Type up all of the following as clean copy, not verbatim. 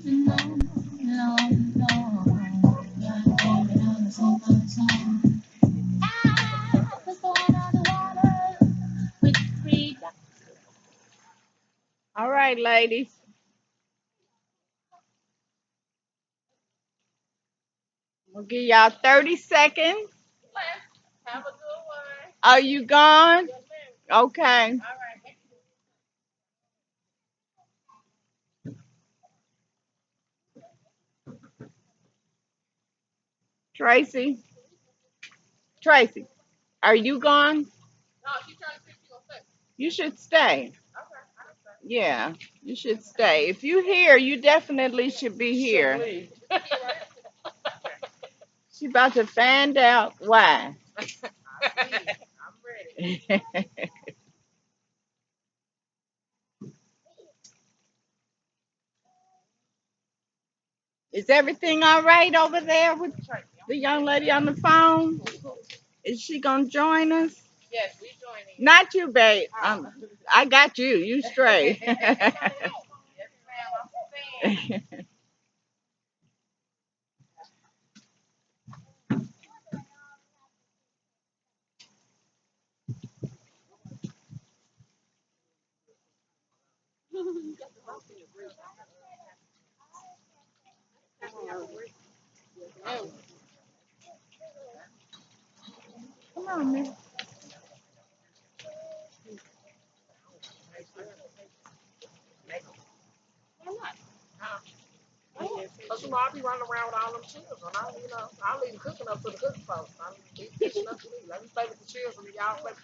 All right, ladies. We'll give y'all 30 seconds. Are you gone? Okay. Tracy. Tracy, are you gone? You should stay. Yeah, you should stay. If you're here, you definitely should be here. She about to find out why. Is everything all right over there with the young lady on the phone? Is she gonna join us? Not you, babe. I got you. You straight. Come on, man. Cause I'll be running around with all them children. I leave the cooking up to the cooking folks. I leave kitchen up to me. Let me play with the children and y'all play with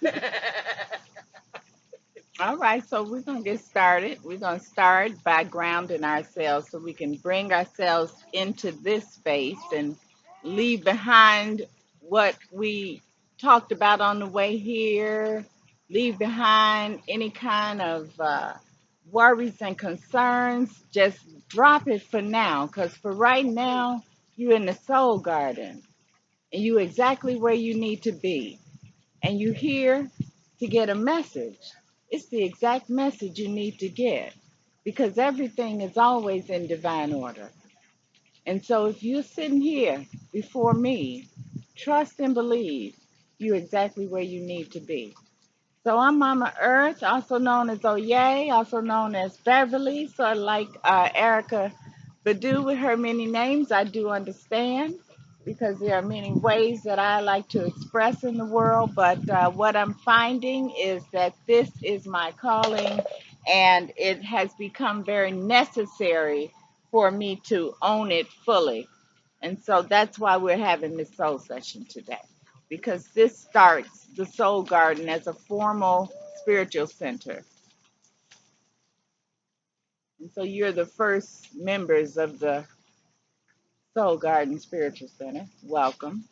the food. All right, so we're going to get started. We're going to start by grounding ourselves so we can bring ourselves into this space and leave behind what we talked about on the way here, leave behind any kind of worries and concerns. Just drop it for now, because for right now, you're in the soul garden and you're exactly where you need to be. And you're here to get a message. It's the exact message you need to get because everything is always in divine order. And so if you're sitting here before me, trust and believe you're exactly where you need to be. So I'm Momma Earth, also known as Oye, also known as Beverly, sort of like Erykah Badu with her many names. I do understand because there are many ways that I like to express in the world, but what I'm finding is that this is my calling and it has become very necessary for me to own it fully. And so that's why we're having this soul session today, because this starts the soul garden as a formal spiritual center. And so you're the first members of the Soul Garden Spiritual Center. Welcome.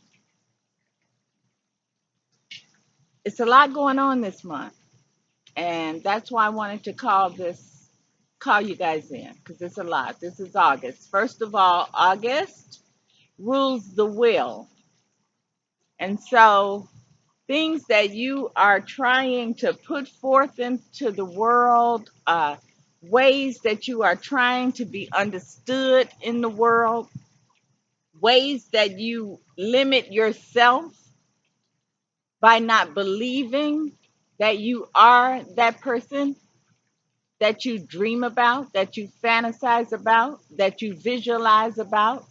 It's a lot going on this month. And that's why I wanted to call you guys in, because it's a lot. This is August. First of all, August rules the will. And so things that you are trying to put forth into the world, ways that you are trying to be understood in the world, ways that you limit yourself by not believing that you are that person that you dream about, that you fantasize about, that you visualize about.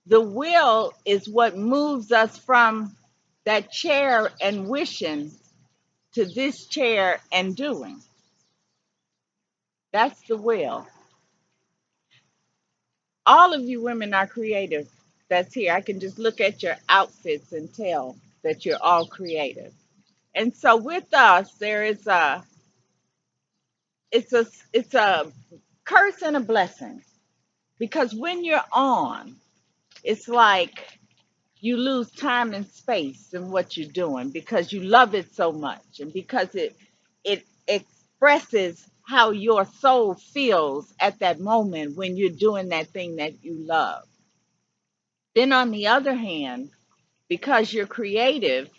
The will is what moves us from that chair and wishing to this chair and doing. That's the will. All of you women are creative that's here. I can just look at your outfits and tell that you're all creative. And so with us, there is it's a curse and a blessing. Because when you're on, it's like you lose time and space in what you're doing because you love it so much and because it expresses how your soul feels at that moment when you're doing that thing that you love. Then on the other hand, because you're creative,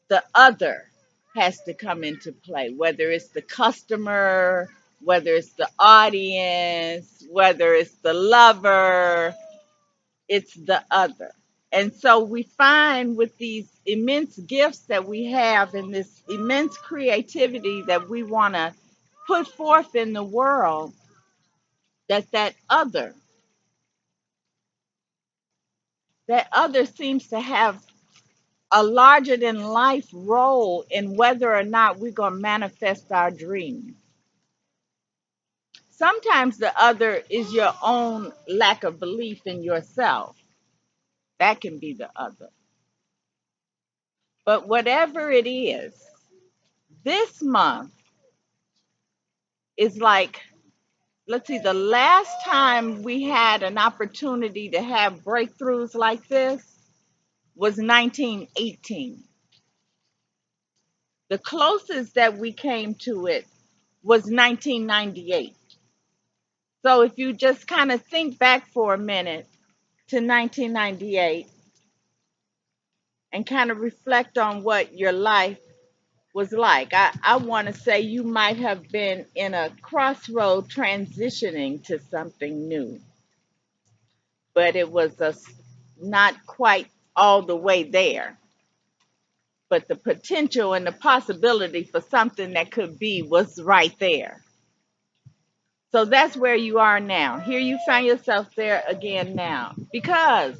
the other has to come into play, whether it's the customer, whether it's the audience, whether it's the lover, it's the other. And so we find with these immense gifts that we have and this immense creativity that we want to put forth in the world, that other seems to have a larger than life role in whether or not we're going to manifest our dreams. Sometimes the other is your own lack of belief in yourself. That can be the other. But whatever it is, this month is like, let's see, the last time we had an opportunity to have breakthroughs like this was 1918. The closest that we came to it was 1998. So if you just kind of think back for a minute to 1998 and kind of reflect on what your life was like, I want to say you might have been in a crossroad transitioning to something new, but it was not quite all the way there. But the potential and the possibility for something that could be was right there. So that's where you are now. Here you find yourself there again now. Because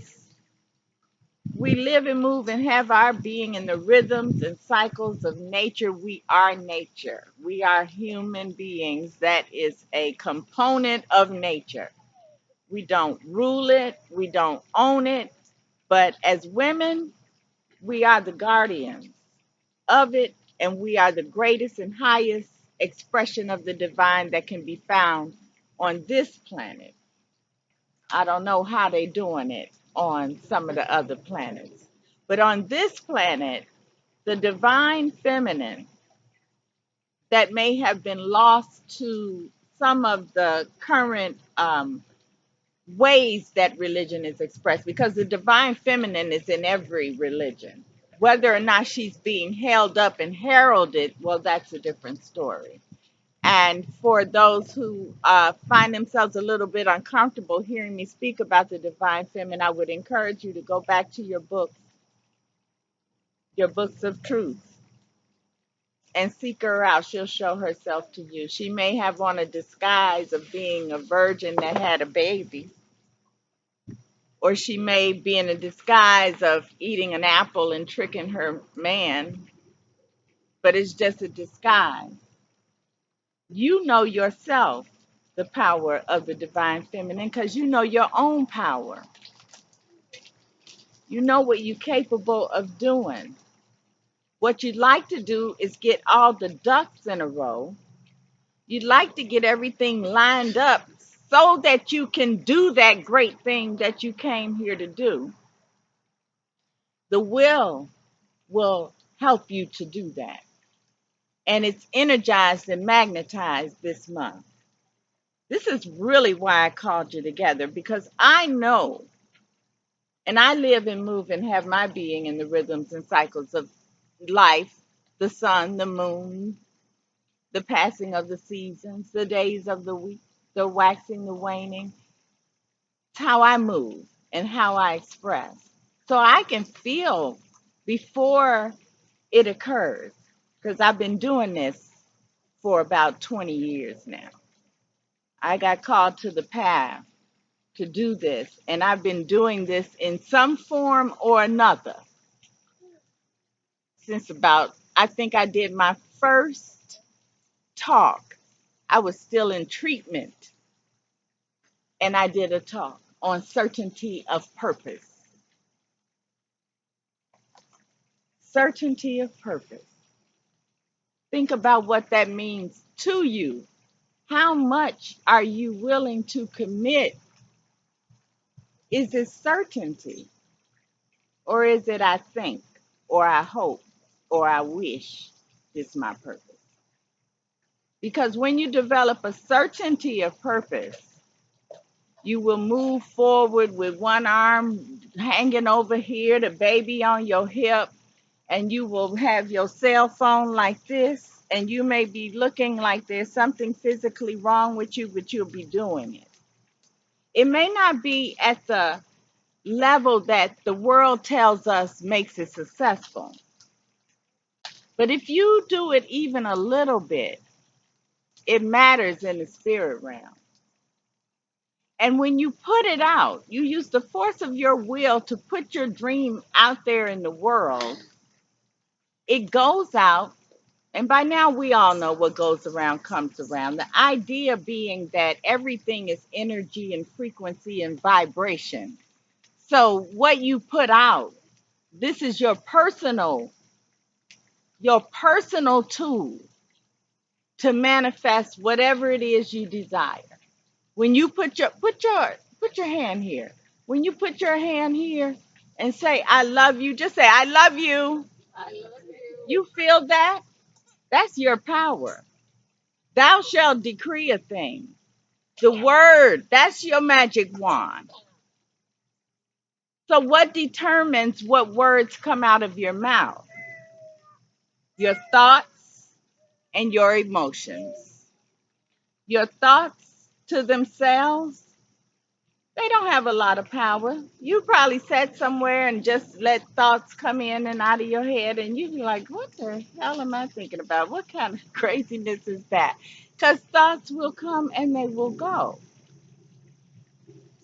we live and move and have our being in the rhythms and cycles of nature. We are nature. We are human beings. That is a component of nature. We don't rule it, we don't own it. But as women, we are the guardians of it, and we are the greatest and highest expression of the divine that can be found on this planet. I don't know how they're doing it on some of the other planets. But on this planet, the divine feminine that may have been lost to some of the current ways that religion is expressed, because the divine feminine is in every religion. Whether or not she's being held up and heralded, well, that's a different story. And for those who find themselves a little bit uncomfortable hearing me speak about the divine feminine, I would encourage you to go back to your books of truth, and seek her out. She'll show herself to you. She may have on a disguise of being a virgin that had a baby, or she may be in a disguise of eating an apple and tricking her man, but it's just a disguise. You know yourself, the power of the divine feminine, because you know your own power. You know what you're capable of doing. What you'd like to do is get all the ducks in a row. You'd like to get everything lined up so that you can do that great thing that you came here to do. The will help you to do that. And it's energized and magnetized this month. This is really why I called you together, because I know, and I live and move and have my being in the rhythms and cycles of life, the sun, the moon, the passing of the seasons, the days of the week, the waxing, the waning. It's how I move and how I express. So I can feel before it occurs, because I've been doing this for about 20 years now. I got called to the path to do this, and I've been doing this in some form or another since about, I think I did my first talk. I was still in treatment, and I did a talk on certainty of purpose. Certainty of purpose. Think about what that means to you. How much are you willing to commit? Is it certainty? Or is it I think, or I hope, or I wish this is my purpose? Because when you develop a certainty of purpose, you will move forward with one arm hanging over here, the baby on your hip, and you will have your cell phone like this, And you may be looking like there's something physically wrong with you, but you'll be doing it. It may not be at the level that the world tells us makes it successful, but if you do it even a little bit, it matters in the spirit realm. And when you put it out, you use the force of your will to put your dream out there in the world. It goes out, and by now we all know what goes around comes around. The idea being that everything is energy and frequency and vibration. So what you put out, this is your personal tool to manifest whatever it is you desire. When you put your hand here. When you put your hand here and say I love you, just say I love you. I love you. You feel that? That's your power. Thou shalt decree a thing. The word, that's your magic wand. So what determines what words come out of your mouth? Your thoughts and your emotions. Your thoughts to themselves, they don't have a lot of power. You probably sat somewhere and just let thoughts come in and out of your head, and you'd be like, what the hell am I thinking about? What kind of craziness is that? Because thoughts will come and they will go.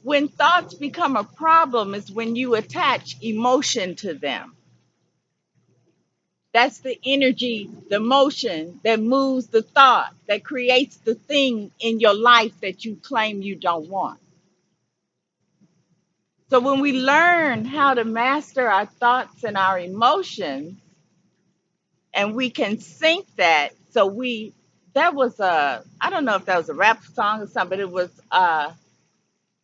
When thoughts become a problem is when you attach emotion to them. That's the energy, the motion that moves the thought, that creates the thing in your life that you claim you don't want. So when we learn how to master our thoughts and our emotions, and we can sync that, so that was I don't know if that was a rap song or something, but it was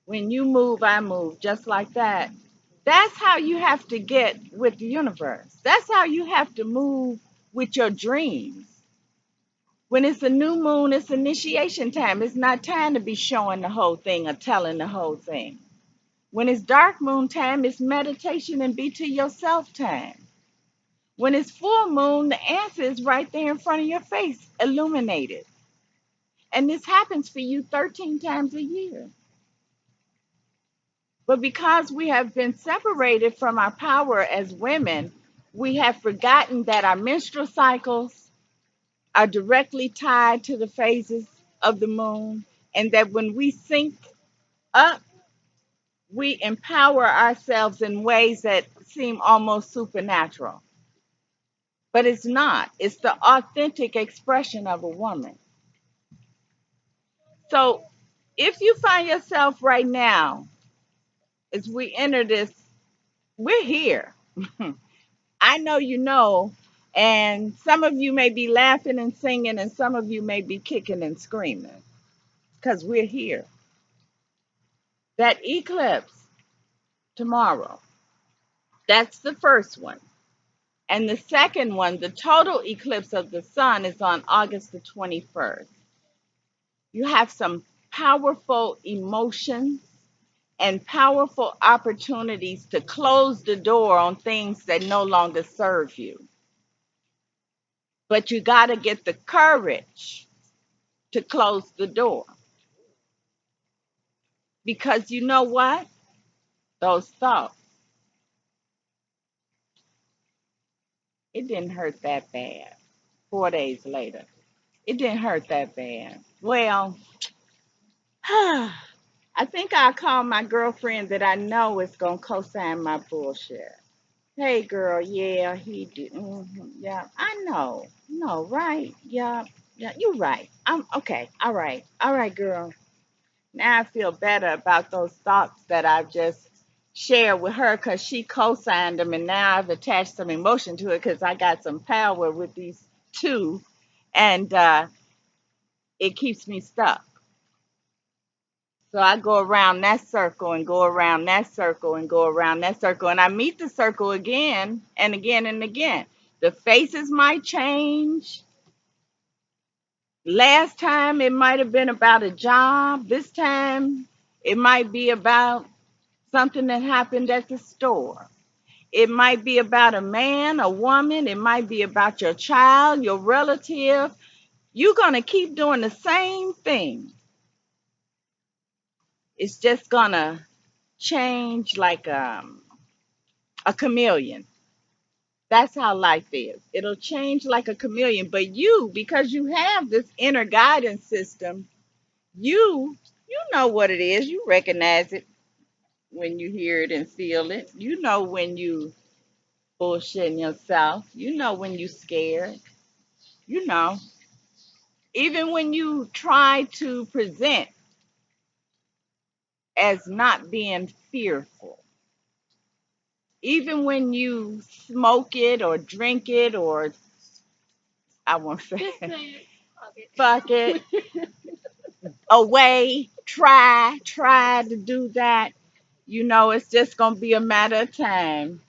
when you move, I move, just like that. That's how you have to get with the universe. That's how you have to move with your dreams. When it's a new moon, it's initiation time. It's not time to be showing the whole thing or telling the whole thing. When it's dark moon time, it's meditation and be to yourself time. When it's full moon, the answer is right there in front of your face, illuminated. And this happens for you 13 times a year. But because we have been separated from our power as women, we have forgotten that our menstrual cycles are directly tied to the phases of the moon, and that when we sync up, we empower ourselves in ways that seem almost supernatural. But it's not. It's the authentic expression of a woman. So if you find yourself right now, as we enter this, we're here. I know you know, and some of you may be laughing and singing, and some of you may be kicking and screaming because we're here. That eclipse tomorrow, that's the first one. And the second one, the total eclipse of the sun, is on August the 21st. You have some powerful emotions and powerful opportunities to close the door on things that no longer serve you. But you got to get the courage to close the door. Because you know what? Those thoughts, it didn't hurt that bad. 4 days later, it didn't hurt that bad. Well, I think I'll call my girlfriend that I know is going to co sign my bullshit. Hey, girl, yeah, he did. Yeah, I know. No, right? Yeah, yeah, you're right. I'm okay. All right, girl. Now I feel better about those thoughts that I've just shared with her because she co-signed them, and now I've attached some emotion to it because I got some power with these two, and it keeps me stuck. So I go around that circle and go around that circle and go around that circle, and I meet the circle again and again and again. The faces might change. Last time it might have been about a job. This time it might be about something that happened at the store. It might be about a man, a woman. It might be about your child, your relative. You're going to keep doing the same thing. It's just going to change like a chameleon. That's how life is. It'll change like a chameleon. But you, because you have this inner guidance system, you know what it is. You recognize it when you hear it and feel it. You know when you bullshitting yourself. You know when you scared. You know. Even when you try to present as not being fearful. Even when you smoke it or drink it or I won't say it, fuck it away, try to do that. You know, it's just gonna be a matter of time.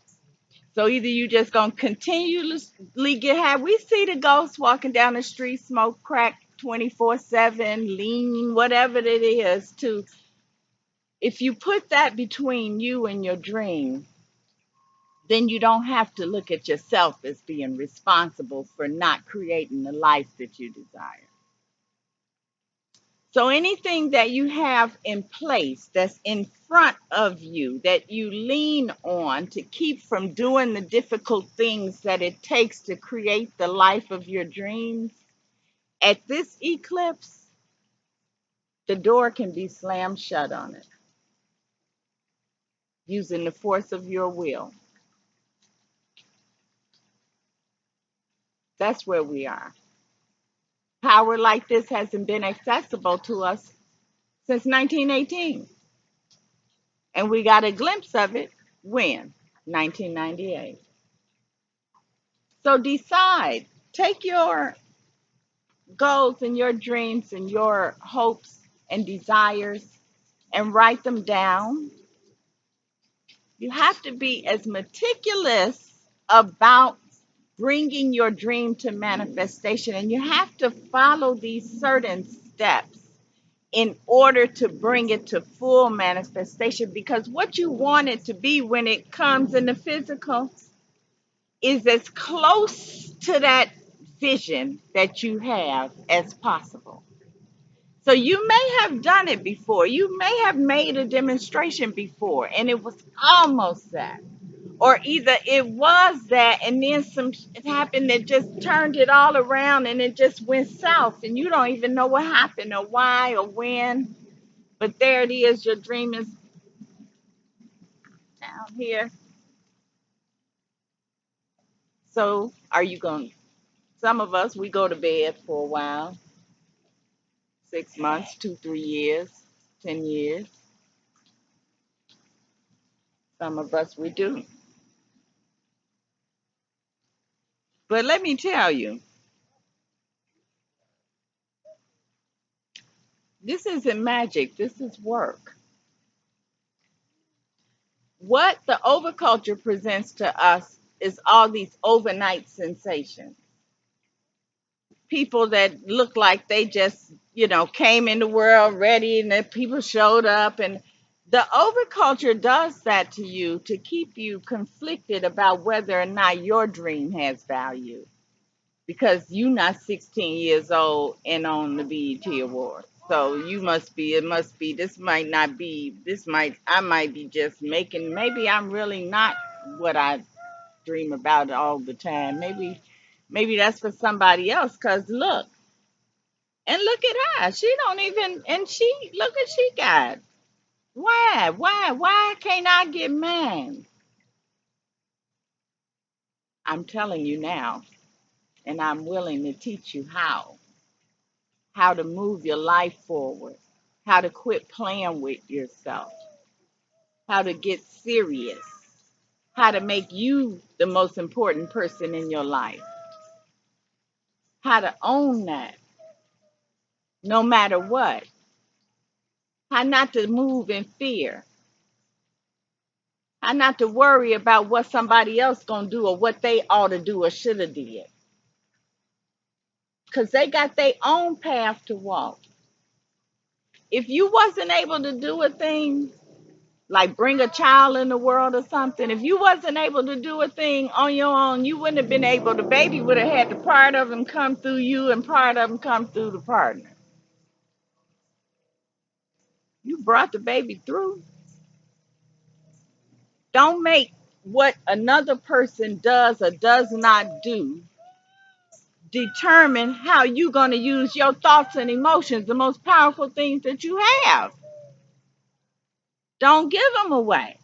So either you just gonna continuously get high. We see the ghosts walking down the street, smoke crack 24/7, lean, whatever it is. To if you put that between you and your dream, then you don't have to look at yourself as being responsible for not creating the life that you desire. So anything that you have in place that's in front of you that you lean on to keep from doing the difficult things that it takes to create the life of your dreams, at this eclipse, the door can be slammed shut on it using the force of your will. That's where we are. Power like this hasn't been accessible to us since 1918. And we got a glimpse of it when? 1998. So decide, take your goals and your dreams and your hopes and desires and write them down. You have to be as meticulous about bringing your dream to manifestation, and you have to follow these certain steps in order to bring it to full manifestation because what you want it to be when it comes in the physical is as close to that vision that you have as possible. So you may have done it before. You may have made a demonstration before and it was almost that. Or either it was that and then some shit happened that just turned it all around and it just went south and you don't even know what happened or why or when. But there it is, your dream is down here. So are you going? Some of us, we go to bed for a while, 6 months, 2, 3 years, 10 years. Some of us, we do. But let me tell you, this isn't magic, this is work. What the overculture presents to us is all these overnight sensations. People that look like they just, came in the world ready and that people showed up. And the overculture does that to you to keep you conflicted about whether or not your dream has value because you're not 16 years old and on the BET Award. So it must be, this might not be, I might be just making, maybe I'm really not what I dream about all the time. Maybe that's for somebody else. Cause look, and look at her. She don't even, and look at she got. Why can't I get mine? I'm telling you now, and I'm willing to teach you how to move your life forward, how to quit playing with yourself, how to get serious, how to make you the most important person in your life, how to own that no matter what, how not to move in fear, how not to worry about what somebody else gonna do or what they ought to do or should have did, because they got their own path to walk. If you wasn't able to do a thing, like bring a child in the world or something. If you wasn't able to do a thing on your own, you wouldn't have been able. The baby would have had the part of him come through you and part of him come through the partner. You brought the baby through. Don't make what another person does or does not do determine how you're going to use your thoughts and emotions, the most powerful things that you have. Don't give them away.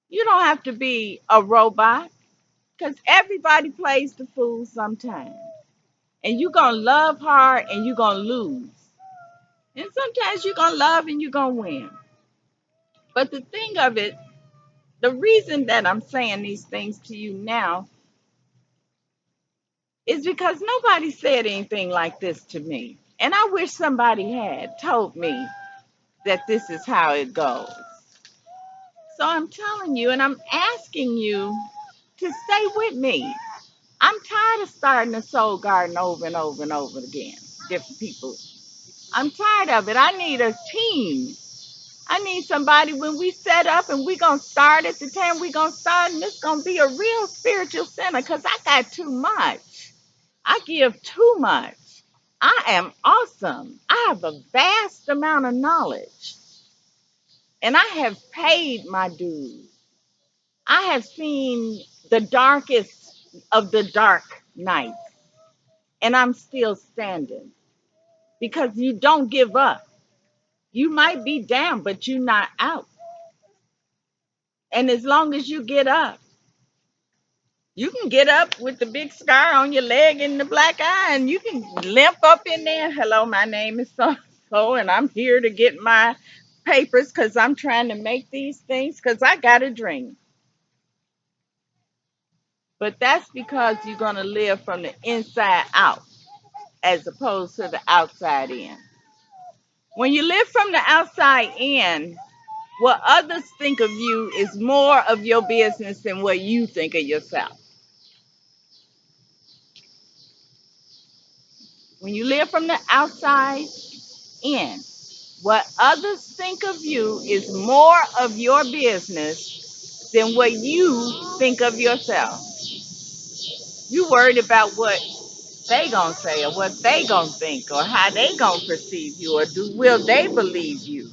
You don't have to be a robot because everybody plays the fool sometimes. And you're going to love hard and you're going to lose. And sometimes you're going to love and you're going to win. But the thing of it, the reason that I'm saying these things to you now is because nobody said anything like this to me. And I wish somebody had told me that this is how it goes. So I'm telling you and I'm asking you to stay with me. I'm tired of starting a soul garden over and over and over again. Different people. I'm tired of it. I need a team. I need somebody when we set up and we're going to start at the time we're going to start and it's going to be a real spiritual center because I got too much. I give too much. I am awesome. I have a vast amount of knowledge and I have paid my dues. I have seen the darkest of the dark nights and I'm still standing because you don't give up. You might be down, but you're not out. And as long as you get up, you can get up with the big scar on your leg and the black eye, and you can limp up in there. Hello, my name is so so, and I'm here to get my papers because I'm trying to make these things because I got a dream. But that's because you're going to live from the inside out as opposed to the outside in. When you live from the outside in, what others think of you is more of your business than what you think of yourself. When you live from the outside in, what others think of you is more of your business than what you think of yourself. You worried about what they gonna say or what they gonna think or how they gonna perceive you or will they believe you?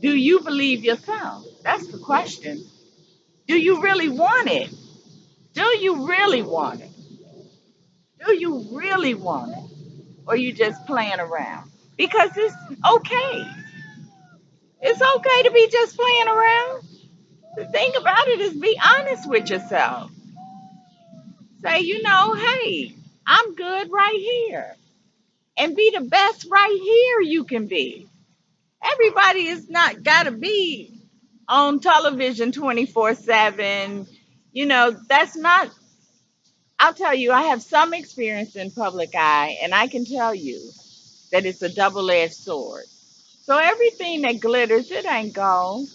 Do you believe yourself? That's the question. Do you really want it? Do you really want it? Do you really want it? Or you just playing around? Because it's okay. It's okay to be just playing around. The thing about it is be honest with yourself. Say, hey, I'm good right here. And be the best right here you can be. Everybody is not got to be on television 24/7. That's not, I'll tell you, I have some experience in public eye, and I can tell you that it's a double edged sword. So everything that glitters, it ain't gold.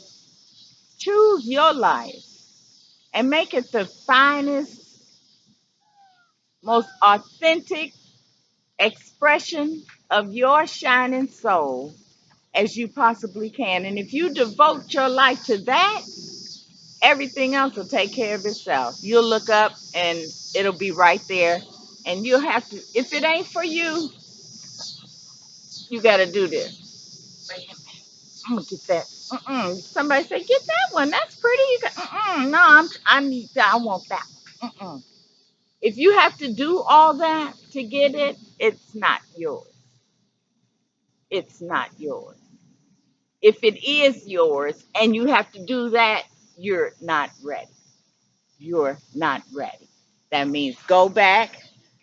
Choose your life and make it the finest, most authentic expression of your shining soul as you possibly can. And if you devote your life to that, everything else will take care of itself. You'll look up and it'll be right there. And you'll have to, if it ain't for you, you got to do this. I'm gonna get that. Somebody say, get that one. That's pretty. No, I need that. I want that. Mm-mm. If you have to do all that to get it, it's not yours. It's not yours. If it is yours and you have to do that, you're not ready. You're not ready. That means go back,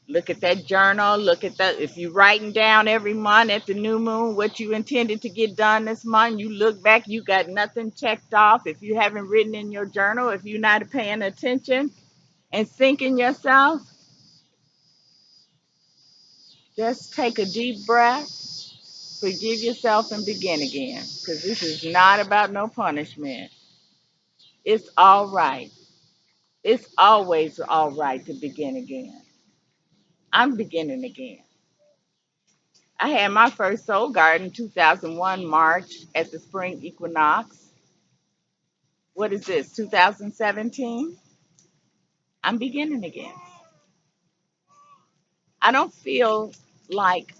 look at that journal, look at that. If you're writing down every month at the new moon what you intended to get done this month, you look back, you got nothing checked off. If you haven't written in your journal, if you're not paying attention and thinking yourself, just take a deep breath, forgive yourself, and begin again. Because this is not about no punishment. It's all right. It's always all right to begin again. I'm beginning again. I had my first soul garden 2001 March at the spring equinox. What is this, 2017? I'm beginning again. I don't feel like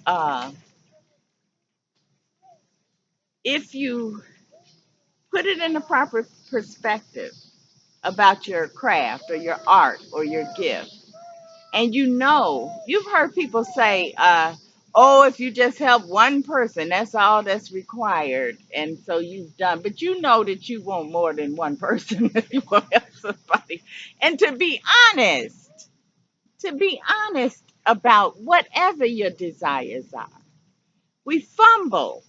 if you put it in the proper perspective about your craft or your art or your gift, and you've heard people say, oh, if you just help one person, that's all that's required. And so you've done, but you know that you want more than one person if you want to help somebody. And to be honest about whatever your desires are. We fumble.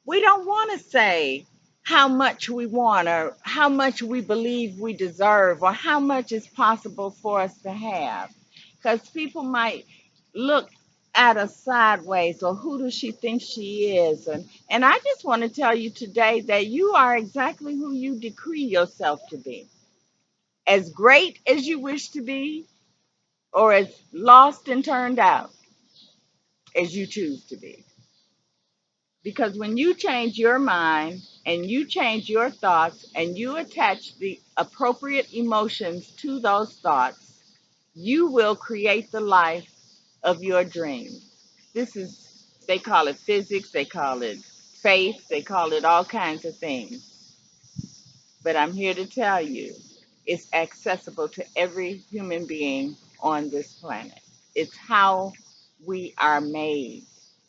We don't want to say how much we want or how much we believe we deserve or how much is possible for us to have. Because people might look at us sideways or who does she think she is? And I just want to tell you today that you are exactly who you decree yourself to be. As great as you wish to be or as lost and turned out as you choose to be. Because when you change your mind and you change your thoughts and you attach the appropriate emotions to those thoughts, you will create the life of your dreams. This is, they call it physics, they call it faith, they call it all kinds of things. But I'm here to tell you it's accessible to every human being on this planet. It's how we are made.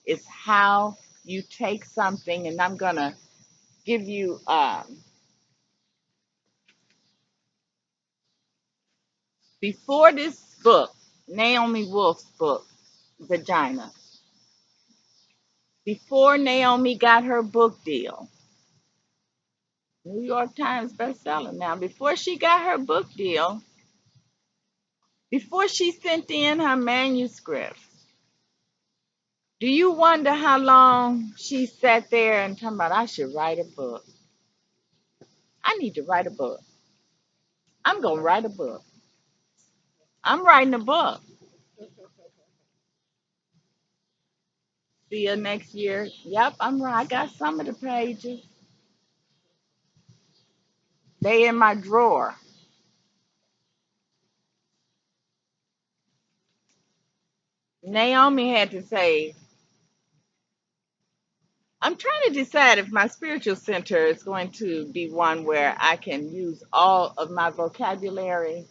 It's how you take something, and I'm going to give you, before this book, Naomi Wolf's book, Vagina, before Naomi got her book deal, New York Times bestseller now, before she got her book deal, before she sent in her manuscript, do you wonder how long she sat there and talking about, I should write a book? I need to write a book. I'm going to write a book. I'm writing a book. See you next year. Yep, I'm right. I got some of the pages. They in my drawer. Naomi had to say, I'm trying to decide if my spiritual center is going to be one where I can use all of my vocabulary.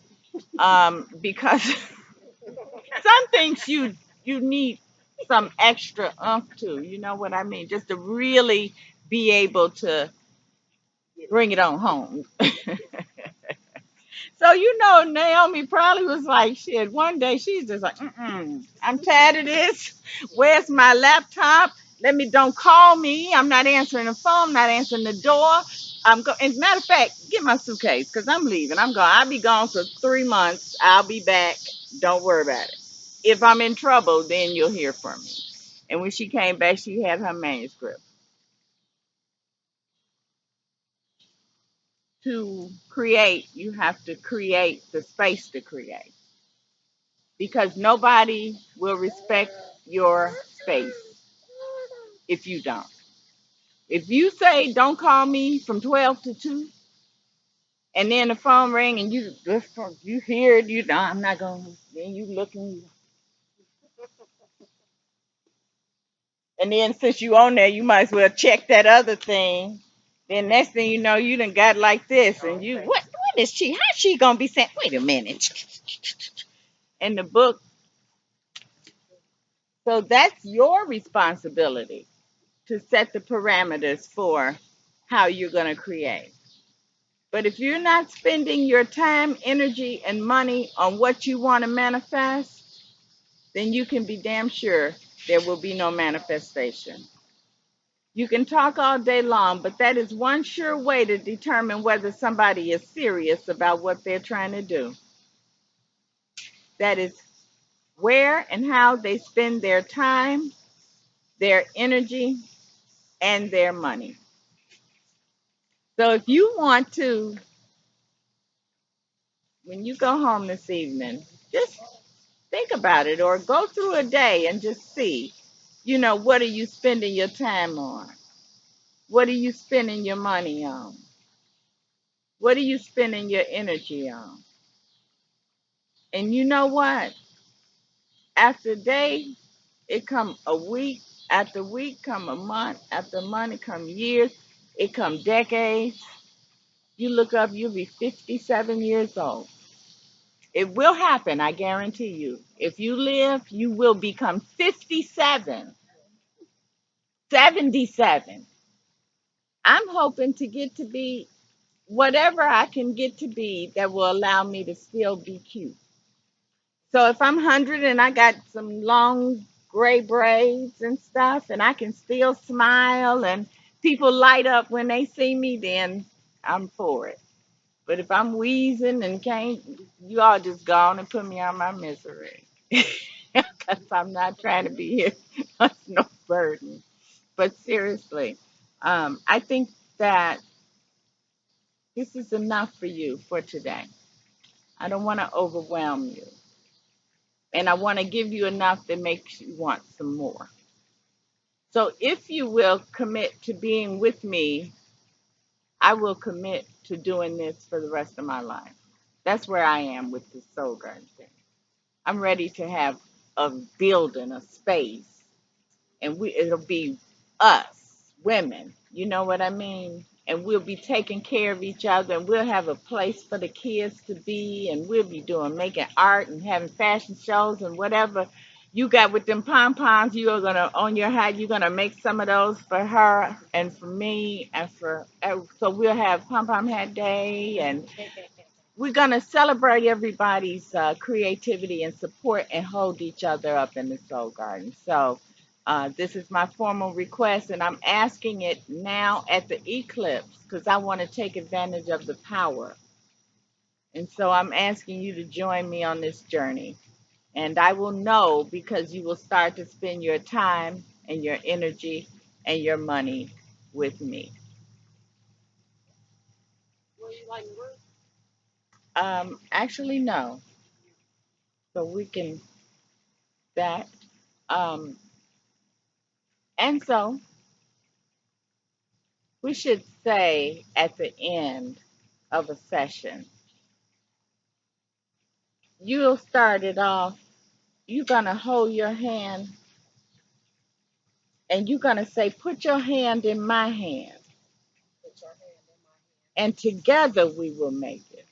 Because some things you need some extra umph to, you know what I mean? Just to really be able to bring it on home. So Naomi probably was like, shit. One day she's just like, I'm tired of this. Where's my laptop? Don't call me. I'm not answering the phone. I'm not answering the door. I'm going. As a matter of fact, get my suitcase because I'm leaving. I'm going. I'll be gone for 3 months. I'll be back. Don't worry about it. If I'm in trouble, then you'll hear from me. And when she came back, she had her manuscript. To create, you have to create the space to create because nobody will respect your space if you don't. If you say, don't call me from 12 to 2, and then the phone ring and you hear it, I'm not going to, then you looking, and then since you on there, you might as well check that other thing. Then next thing you know, you done got like this, and what is she? How's she gonna be saying? Wait a minute. In the book, so that's your responsibility to set the parameters for how you're going to create. But if you're not spending your time, energy, and money on what you want to manifest, then you can be damn sure there will be no manifestation. You can talk all day long, but that is one sure way to determine whether somebody is serious about what they're trying to do. That is where and how they spend their time, their energy, and their money. So if you want to, when you go home this evening, just think about it or go through a day and just see. What are you spending your time on? What are you spending your money on? What are you spending your energy on? And you know what? After day, it come a week. After week come a month. After month, it come years. It come decades. You look up, you'll be 57 years old. It will happen, I guarantee you. If you live, you will become 57, 77. I'm hoping to get to be whatever I can get to be that will allow me to still be cute. So if I'm 100 and I got some long gray braids and stuff and I can still smile and people light up when they see me, then I'm for it. But if I'm wheezing and can't, you all just go on and put me on my misery. Because I'm not trying to be here. That's no burden. But seriously, I think that this is enough for you for today. I don't want to overwhelm you. And I want to give you enough that makes you want some more. So if you will commit to being with me, I will commit to doing this for the rest of my life. That's where I am with this soul garden thing. I'm ready to have a building, a space, and it'll be us, women. You know what I mean? And we'll be taking care of each other, and we'll have a place for the kids to be, and we'll be making art and having fashion shows and whatever you got with them pom poms. You are gonna on your hat. You're gonna make some of those for her and for me, and so we'll have pom pom hat day, and we're going to celebrate everybody's creativity and support and hold each other up in the soul garden. So this is my formal request, and I'm asking it now at the eclipse because I want to take advantage of the power. And so I'm asking you to join me on this journey. And I will know because you will start to spend your time and your energy and your money with me. Where you like to work? Actually, no. So we can that. Um, and so we should say at the end of a session, you'll start it off. You're going to hold your hand and you're going to say, put your hand in my hand. Put your hand in my And together we will make it.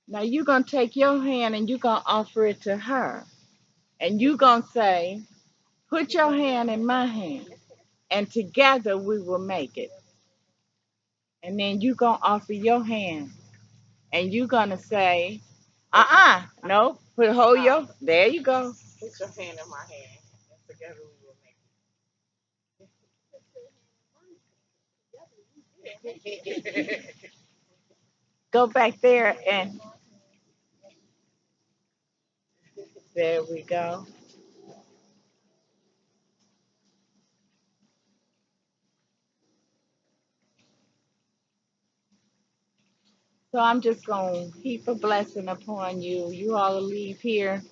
Now you're going to take your hand and you're going to offer it to her. And you're going to say, put your hand in my hand. And together we will make it. And then you're going to offer your hand. And you're going to say, no, hold your, there you go. Put your hand in my hand, and together we will make it. Go back there and there we go. So I'm just going to heap a blessing upon you. You all leave here.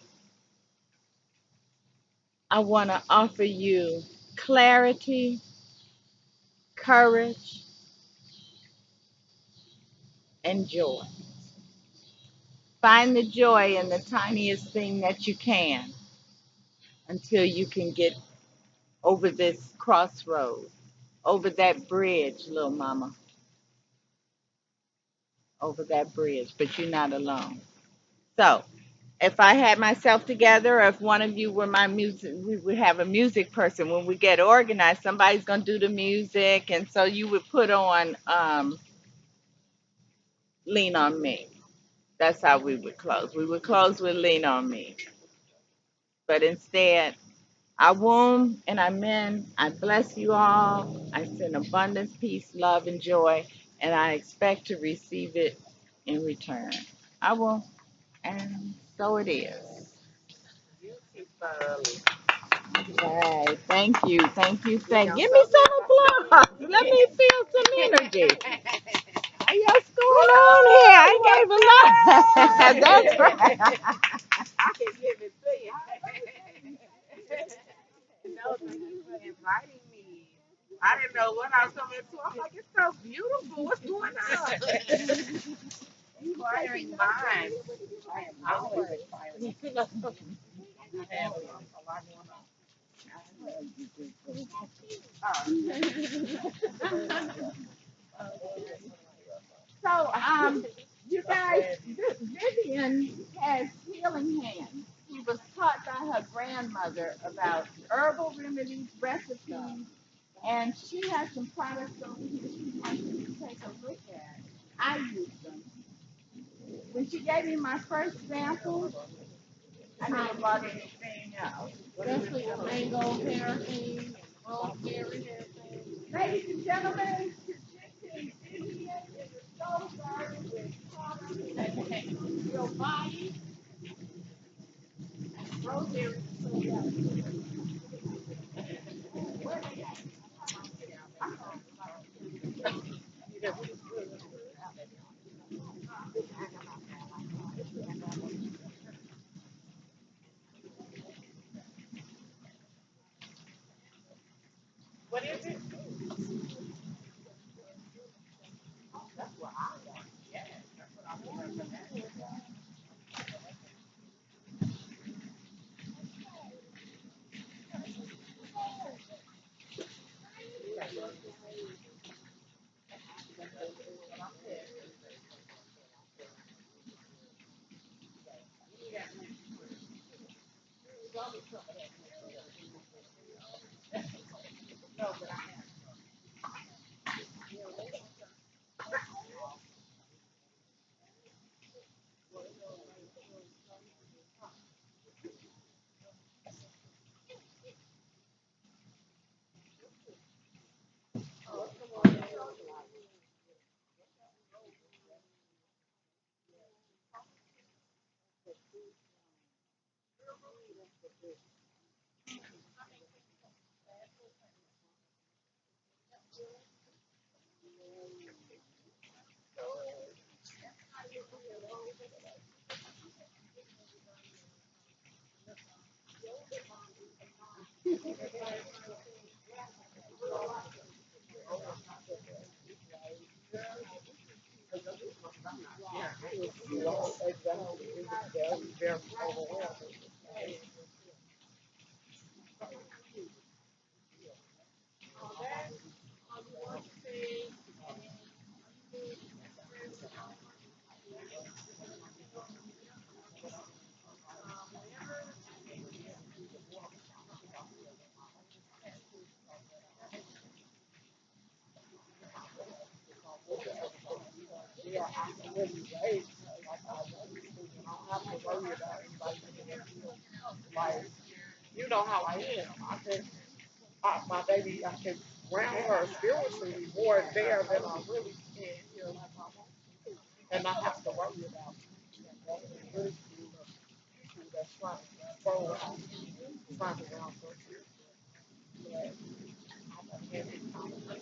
I want to offer you clarity, courage, and joy. Find the joy in the tiniest thing that you can until you can get over this crossroad, over that bridge, little mama, over that bridge. But you're not alone. So, if I had myself together, or if one of you were my music, we would have a music person. When we get organized, somebody's going to do the music. And so you would put on Lean on Me. That's how we would close. We would close with Lean on Me. But instead, I womb and I men, I bless you all. I send abundance, peace, love, and joy. And I expect to receive it in return. I will. And so it is. Beautiful. Right. Thank you. Thank you. Give me some applause. Let me feel some energy. What's going on here? I gave a lot. That's right. I can give it to you. inviting me. I didn't know what I was coming to. I'm like, it's so beautiful. What's going on? Inquiring minds. I am always inquiring. I have a lot going on. So, you guys, Vivian has healing hands. She was taught by her grandmother about herbal remedies, recipes, and she has some products over here she wants you to take a look at. I use them. When she gave me my first sample, I never bought anything else. Especially the mango hair thing and rosemary hair thing. Ladies and gentlemen, presenting Vivian in the Soul Garden with products that take your body. Rosemary is so good. Where they at? What is it? That's what I want. Yes, that's what I want. You know how I am. My baby, I can ground her spiritually more there than I really can here, like my mom. And I have to worry about really people that's trying to throw out, trying to ground her spiritually. But I can't be confident.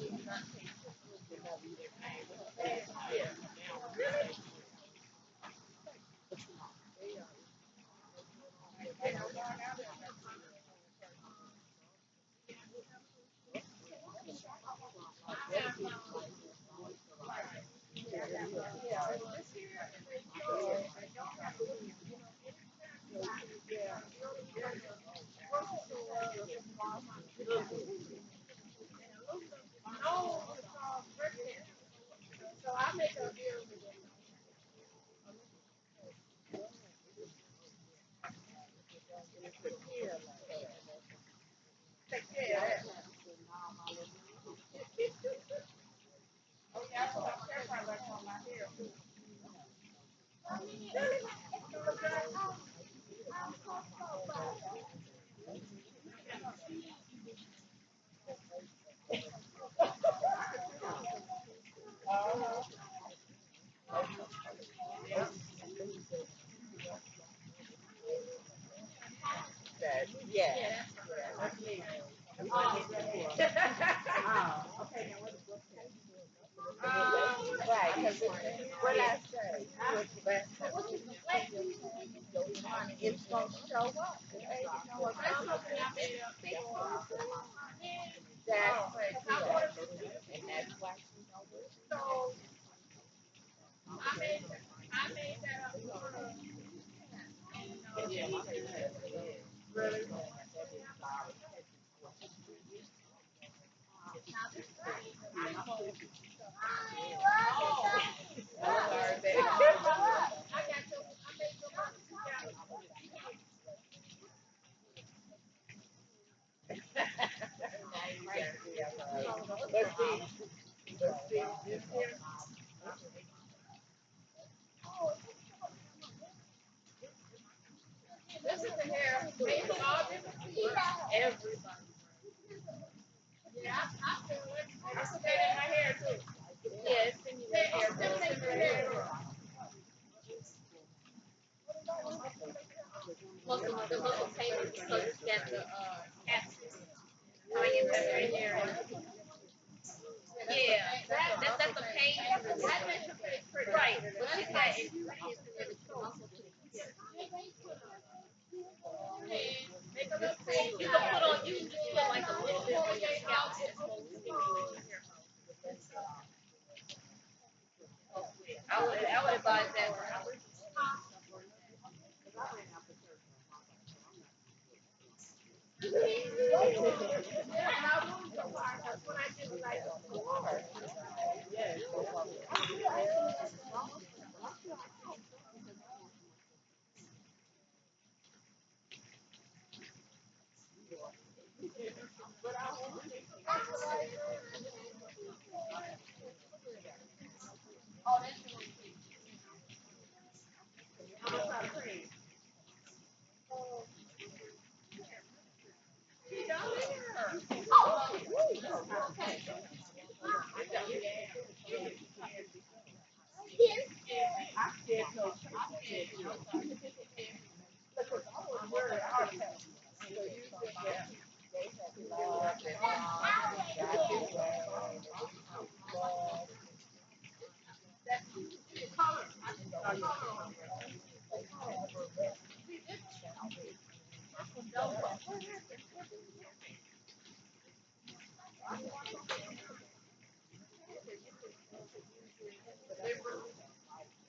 This is the hair made from all different people. Everybody. Yeah, I put that in my hair too. Yeah, it's in your hair. It's in your hair. Most of the little papers, so you got the capsules. How you have your hair. Yeah, that's the pain. That makes it pretty. Right, but she got ingredients in there that you can also put in your hair. Make a little pain. You can put on, you can just put like a little bit on your scalp. It's supposed to stimulate your hair. I would advise that for allergies.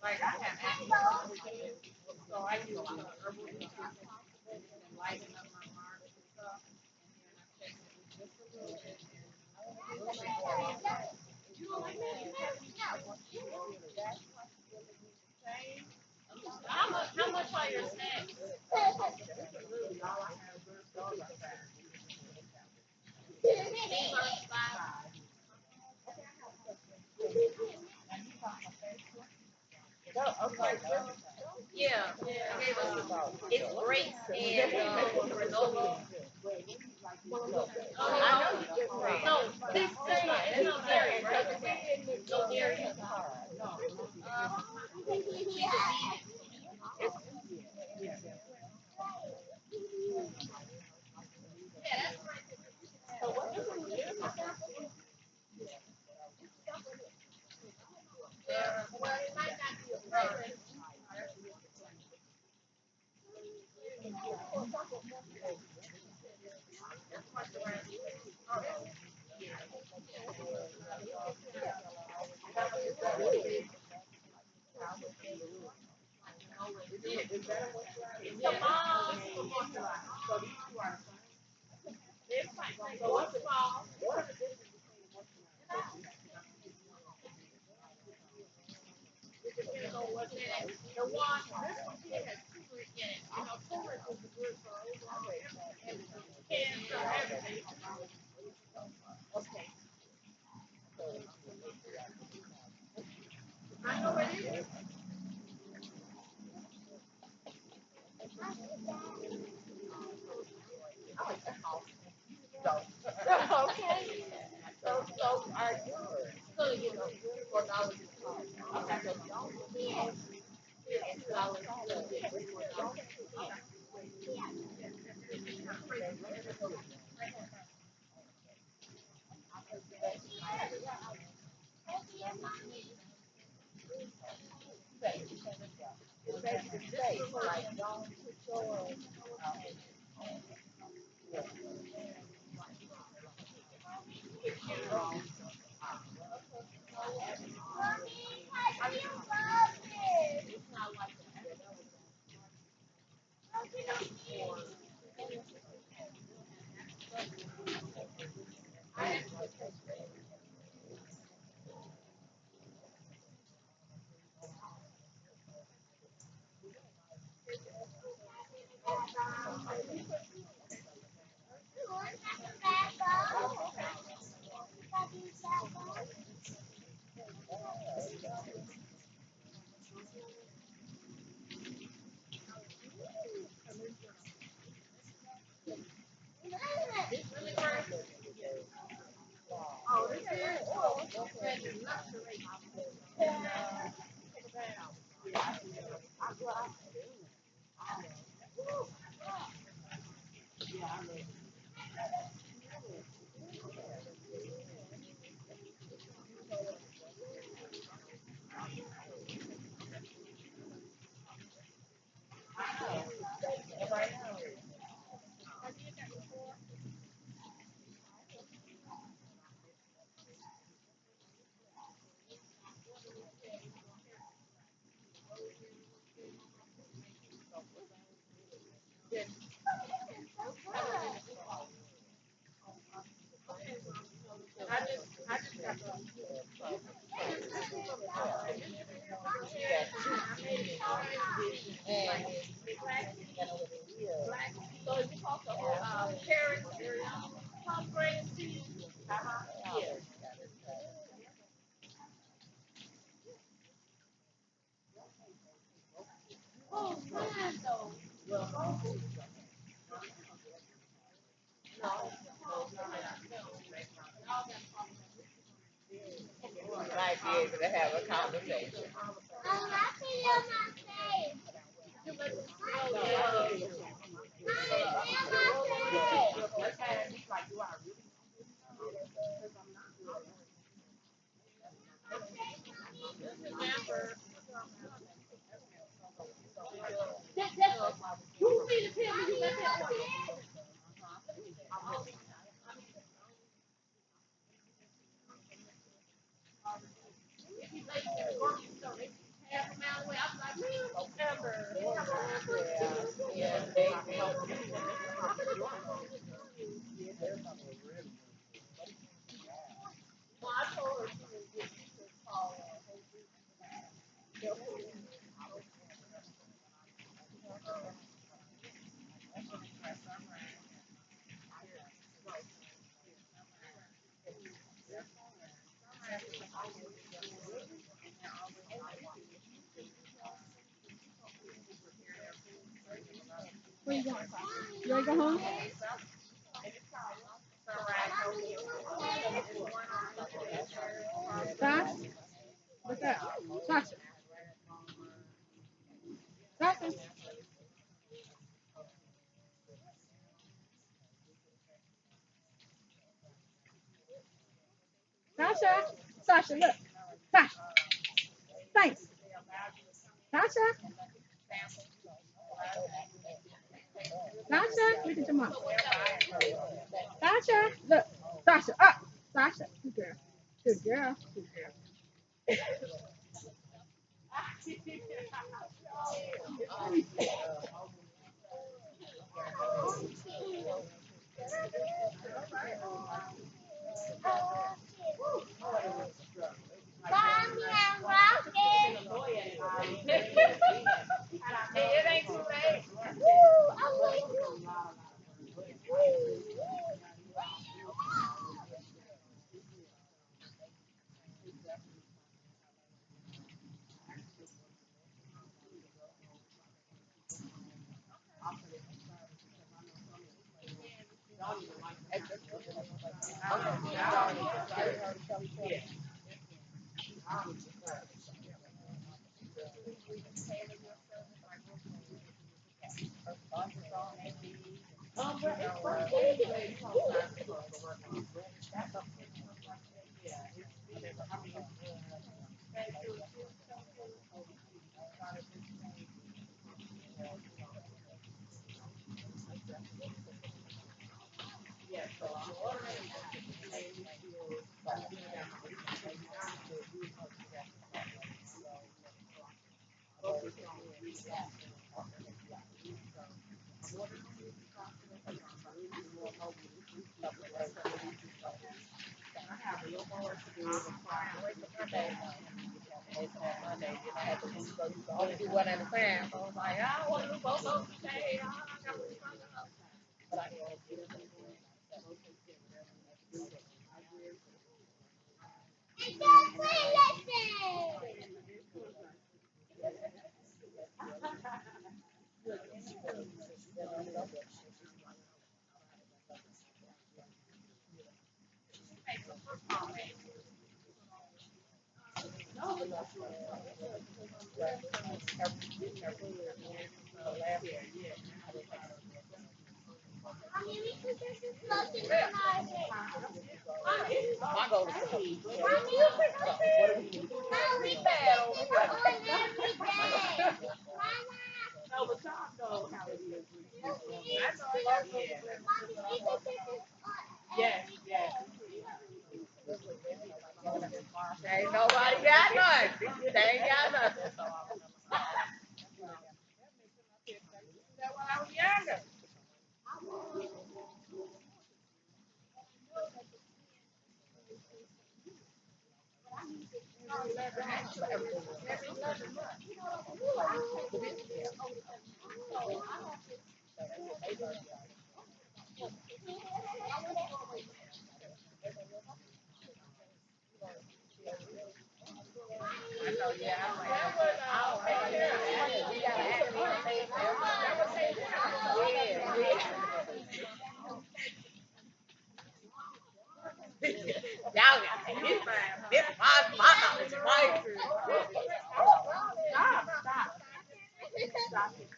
Like I have acne, so I use herbal and lighten up my mark and stuff, and then I check it with just a little bit. How much are your snacks? These are five. Yeah, it's grapes and granola. No, this is no dairy, right? No dairy. She's a yeah, that's well, it might not be a favorite. Your mom. So what's the call? It depends on what's in it. The one, this one here has turmeric in it. You know, turmeric is good for overall cancer, everything. Okay. I know it is. Okay. So are you gonna get $4 able to have a conversation. Yeah, Where you going? You ready to go home? Josh? What's up? Sasha? Sasha? Sasha? Sasha, look. Sasha. Thanks. Sasha? Sasha? Look at your mom. Sasha? Look. Sasha, up. Sasha. Good girl. Good girl. Good girl. it ain't too late. Only do one at a time. So I was like, I want to do both of them today. My goal is to feed. Yes, yes. Ain't nobody got none. They ain't got nothing. That when I was younger. I know, yeah. I'm like, we gotta act yeah, yeah. Y'all got this my knowledge, my experience. Stop it.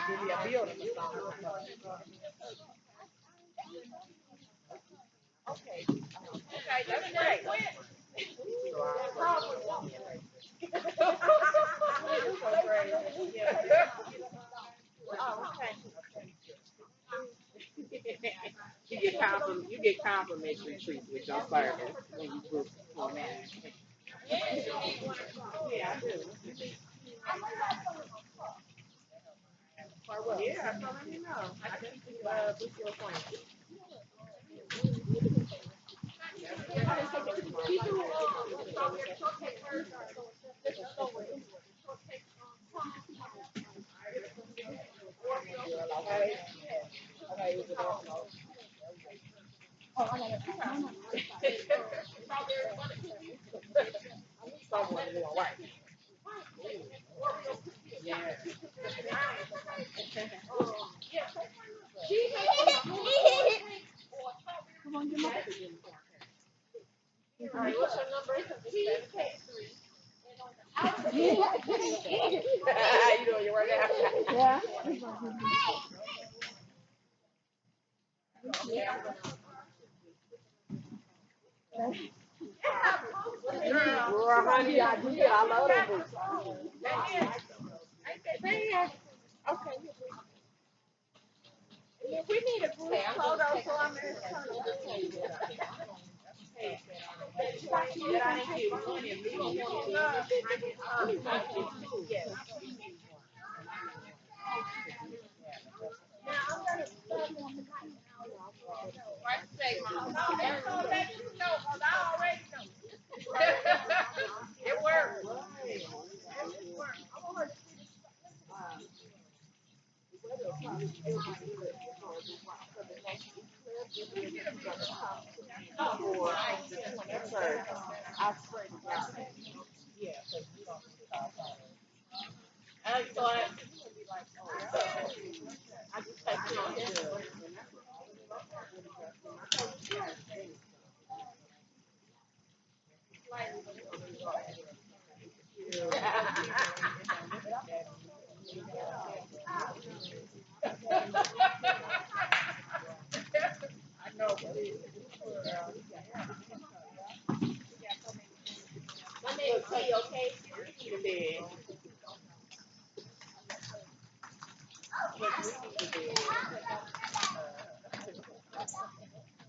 Give me a bill. Okay, that's great. So crazy. Yeah. Oh, okay. You get complimentary treats with your service when you book for that. Yeah, I do. Yeah, so let me know. I can book your appointment. Someone will right. Yeah. All right, what's your number? You doing your workout? Yeah. Girl, honey, I did. I love them boots. Okay. We need a group photo, so I'm going to turn it. That I didn't get one and leave one. Yes. It works. I swear to God. Excellent. I just take it on good. I know, but let me see, okay? We need a bed.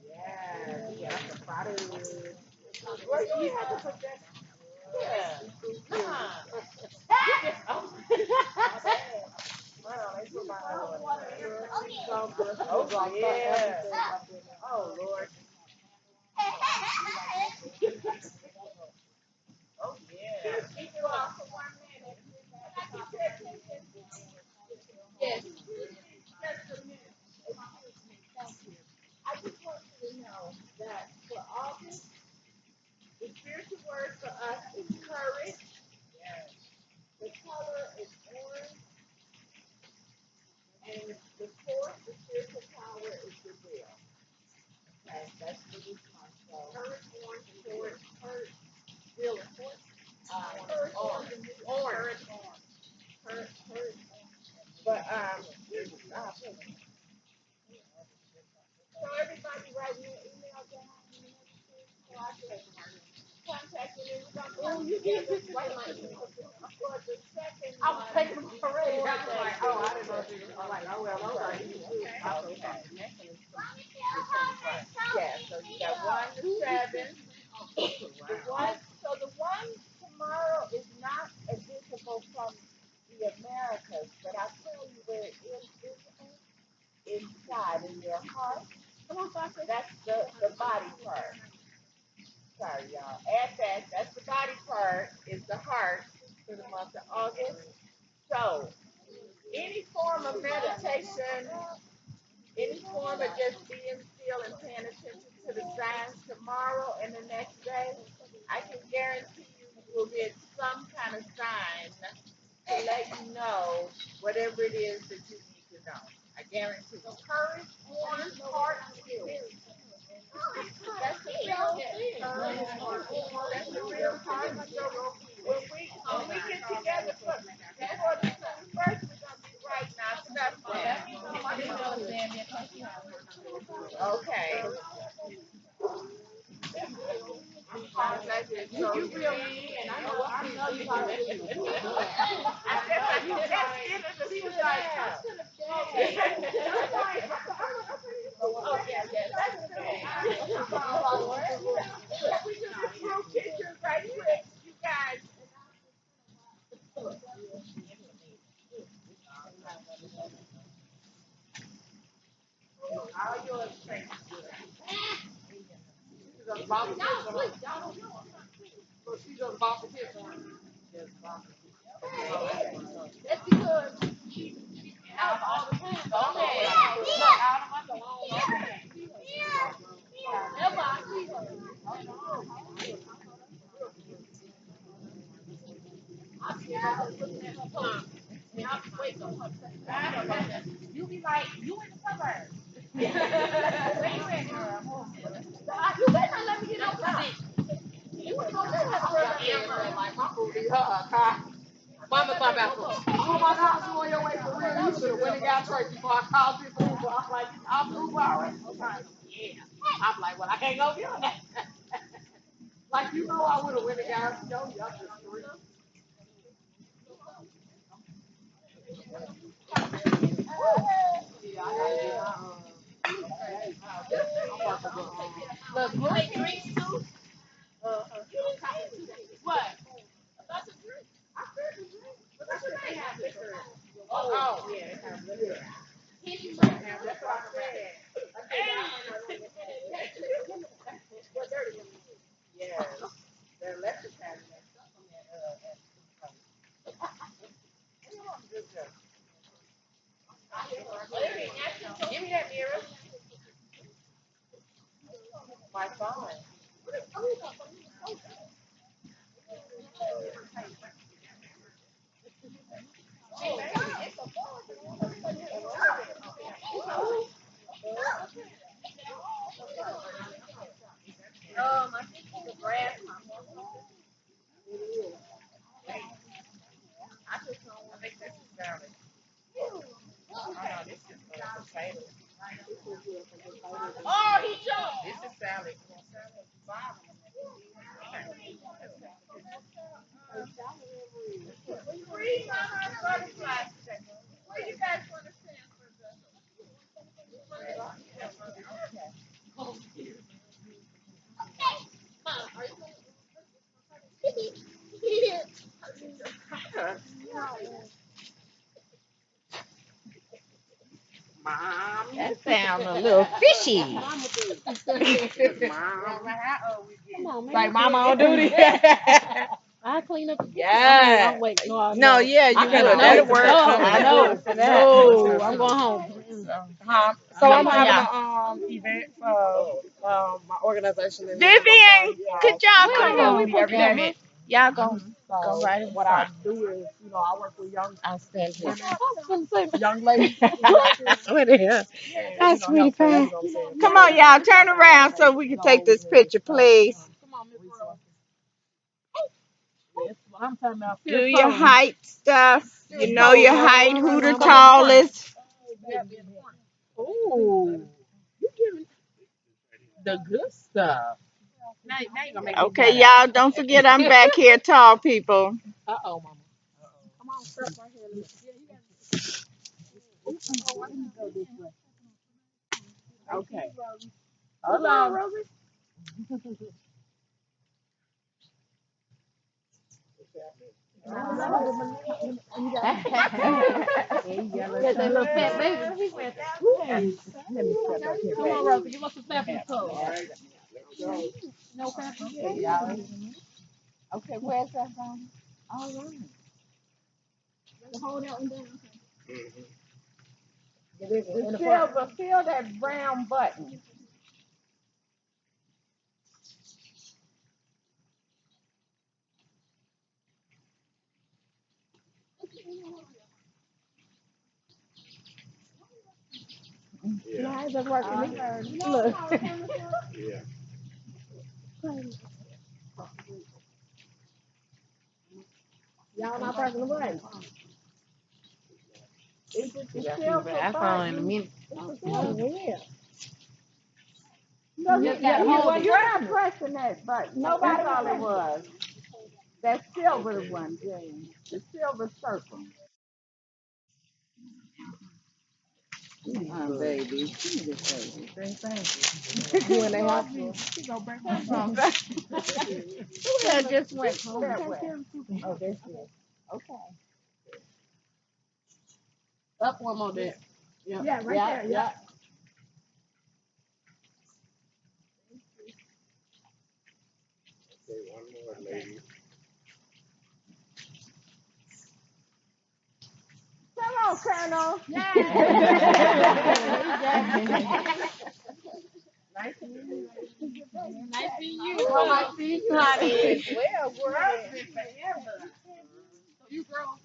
Yeah, yeah, that's a Badu. Well, you have to put that. Yeah. Nah. Oh. Wow, they put my oh, yeah. Oh, Lord. Oh, yeah. Keep you off for 1 minute. Yes. Just a minute. I just want you to know that for August, the spiritual word for us is courage. The color is orange. And the fourth, the spiritual power is the will. Okay, that's the response. So, courage, orange, courage, hurt, will, and force. Orange. Orange. Hurt. But, so everybody write me an email down. So I can contact you. Oh, you get this right. For the second I was taking a parade. I was like, oh, I didn't know if you were like, oh, well, okay. Okay. Yeah, so you got 1 to 7. The one, so the one tomorrow is not visible from the Americas, but I'll tell you where it is visible inside in your heart. That's the body part. Sorry, y'all. Add that. That's the body part. Is the heart for the month of August. So, any form of meditation, any form of just being still and paying attention to the signs tomorrow and the next day, I can guarantee you will get some kind of sign to let you know whatever it is that you need to know. I guarantee you. Courage, one heart, skill. That's the real thing. That's the real part. When we get together before the 21st, we're gonna be writing our stuff down. Okay. You feel me? And I know you got it. I said, let's get it to sit down. Oh, yeah, yeah. We just drew pictures right quick. You guys. All yours, thank you. She's just bought the picture. So she just bought the picture. That's because out of all the time. Okay. Look, out of my alone. Never I see her. I see her looking at her phone. And I wait on her. You be like, you in the suburbs. Where you at, girl? You better not let me get no car. You want to go to her like my food is her car. Mama talking about, oh my God, you on your way for real. You should have went and got church before I called this Uber. I'm like, you called the Uber already? Yeah. I'm like, well, I can't go get that. Like, you know, I would have went and got yo, y'all just three. Yeah, I gotta get my look, you make drinks too? What? About to drink. I said to drink. But that's what they have liquor. Oh, yeah, they have liquor. That's what I said. What dirty? Yeah. They're electric cabinet. Give me that mirror. My phone. I think it's a brass. I think this is salad. Oh no, this is potato. Oh, he jumped. This is salad. Three butterflies. Where you guys want to stand for That sounds a little fishy. like mama on duty? I clean up the kitchen. Yeah. I'm wait. No, No, yeah, you I would. know. That'll work. No, I know. No, I'm going home. So I'm having an event for my organization. Vivian, could y'all Wait a come minute, on? we supposed to have lunch. Y'all go So right in what I front. do is, I work with young I'll stand here. women, I was gonna say, young ladies, what the hell? and That's sweetie help them, pie. what I'm saying. Come on, y'all, turn around so we can take this picture, please. I'm talking about Do your height stuff. You know your height, who the tallest. Ooh, you giving the good stuff. Now you gonna make me Okay, mad. y'all, don't forget I'm back here, tall people. Uh-oh, mama. Come on, step right here. Oh, I need to go this way. Okay. Hold on, Rosie. Get that little fat baby. He went that way. Come on, Rosa, give us some fat in the cup. No fat in the cup. Okay, where's that from? All right. Hold that one down. The silver, feel that brown button. Yeah. How's that working? Look. Yeah. Y'all not pressing the button. Is it the I silver found in a button? minute. Yeah. No, You gotta hold it. you're not pressing that button. Nobody That's all was it was. That silver one, James. The silver circle. Baby. Give me this baby. Say thank you. You in the hospital. Who had just went that way? Oh, that's good. Okay. Up one more there. Yeah, right there. Yeah. Okay, one more, lady. Come on, Colonel. Nice to meet you. Nice to meet you. Well, I see you, honey. Well, girl. You girl.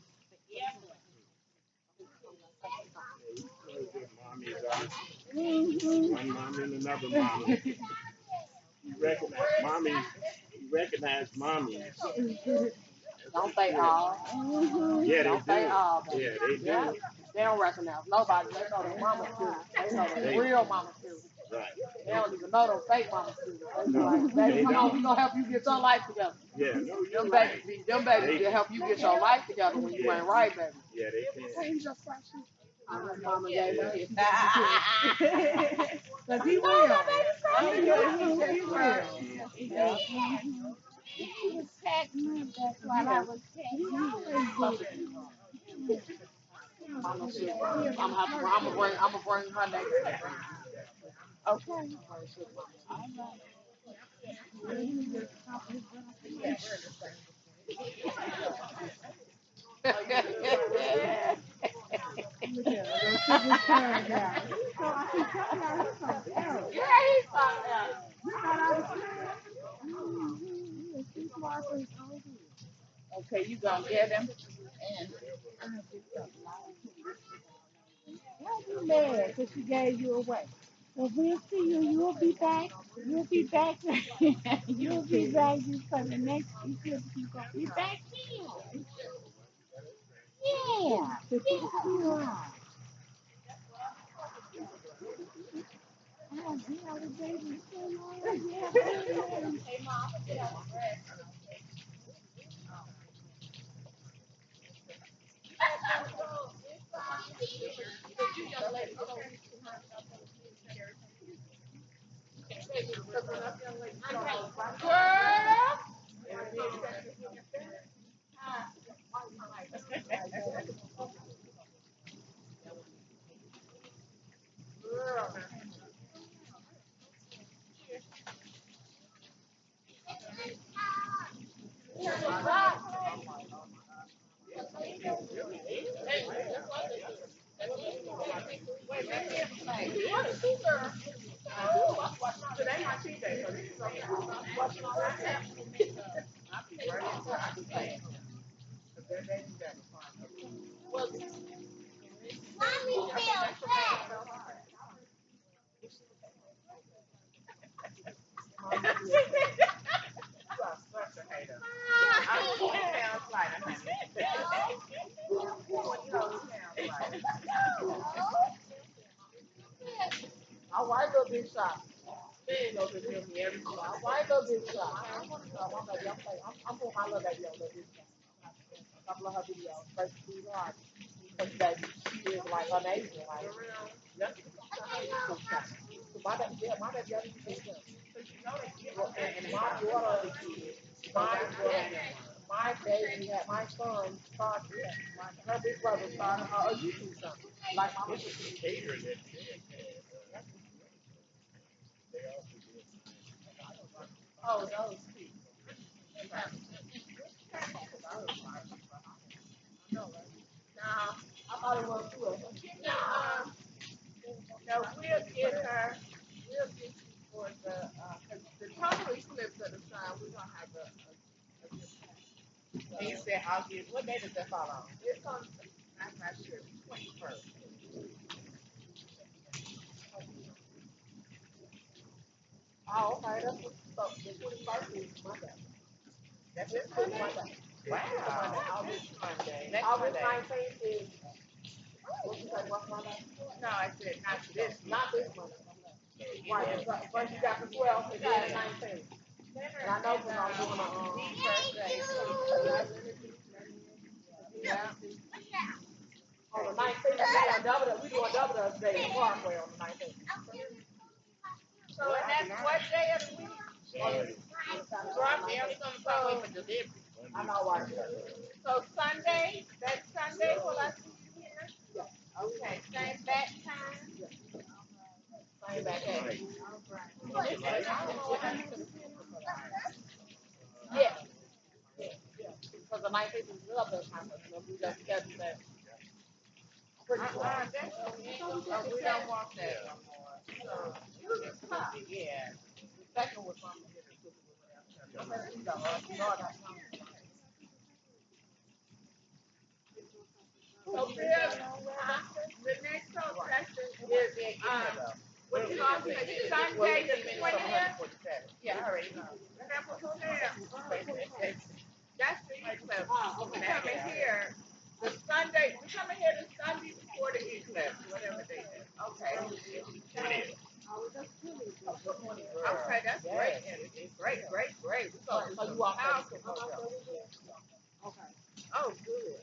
Know where mommies are. Mm-hmm. One mommy and another mommy. You recognize mommies. You recognize mommies. Don't say all. Mm-hmm. Yeah, Don't they say do. all. Yeah, they do. Yeah. They don't recognize nobody. They know their mama too. They know their real mama too. Right. They don't even know those fake mamas too. They be No, like, they baby, come on, we don't. gonna help you get your life together. Yeah, no, you're Them right. babies will help you get your life together when you ain't right, baby. Yeah, they can. Mama gave me his. Cause he will. He will. Yeah. He was packing up. That's why I was packing. Mama should. I'm gonna bring her next time. Okay. Yeah, he's fine now. Okay, you gonna get him? And why you mad? Cause she gave you away. Well, we'll see you. You'll be back. You'll be back. You'll be back for the next eclipse. You're gonna be back here. Yeah. Yes, you are. Oh, yeah, the baby's so long. Yeah, All right, little big shot. They ain't no good to me every time. All right, little big shot. I'm putting my little baby on little big shot. A couple of her videos. First, she's hard. Because baby, she is like amazing. Like, yeah. My baby, yeah, my baby, and my daughter, my daughter, my baby had my son started, her big brother started a YouTube channel. Like my This is the caterer that said that. They also did. oh, those two. Nah, I thought it was two of them. No, we'll get her. We'll get you for cause the total eclipse of the sun. We're gonna have And you said I'll get, what day does that fall on? it's on. I'm not sure. 21st. Oh, okay, that's what, so the 21st is Monday. That's This this is Monday. Monday. Wow. August Monday. Monday. August 19th is, what you say, what Monday? No, I said not this. Not this Monday. Right, but you got the 12th and then the 19th. And I know because I'm doing Yeah. on the 19th, we doing double the day in Parkway on the 19th. So and that's what day of the week? They only come Parkway for delivery. I know why. So Sunday, that Sunday, will I see you here? Okay, same bat time. Same back at it. Yeah. Because the 19th is double the time. We just scheduled that. Pretty sure. We don't want that no more. So, Yeah. The second was from the so Bill, the next session is, what you gonna say, Sunday the 20th? Yeah, I already know. That's the eclipse. We coming here, the Sunday, we coming here the Sunday before the eclipse, whatever they do. Okay. Okay, that's great, energy. Great, great, great. We gonna do So some you are powerful. okay. Oh, good.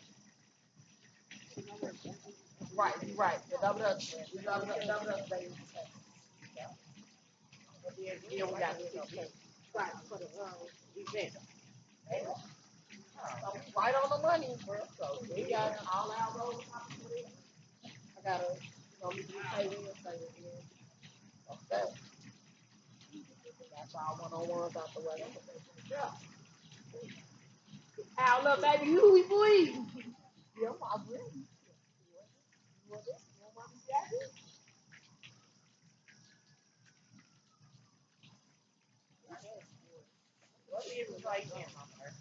Right, you're right. The double up day. Yeah, we got the 16th. Right, for the event. So we right on the money, bro. So we got all our roads. I gotta, we do pay Wednesday again. Okay. That's all one-on-ones out the way. Yeah. Our little baby Huey boy. Yeah, my brother. What is it like here, Momma Earth?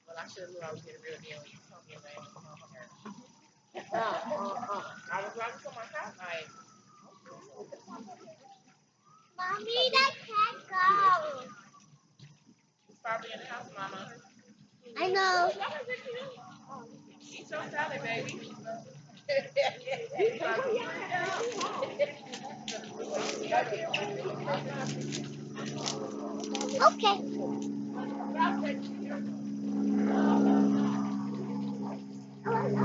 Well, I should have knew I was getting a real deal when you told me your name was Momma Earth. I was driving to my house, like, Mommy, that can't go. it's probably in the house, Mama. I know. Eat your salad, baby. Okay. Rock and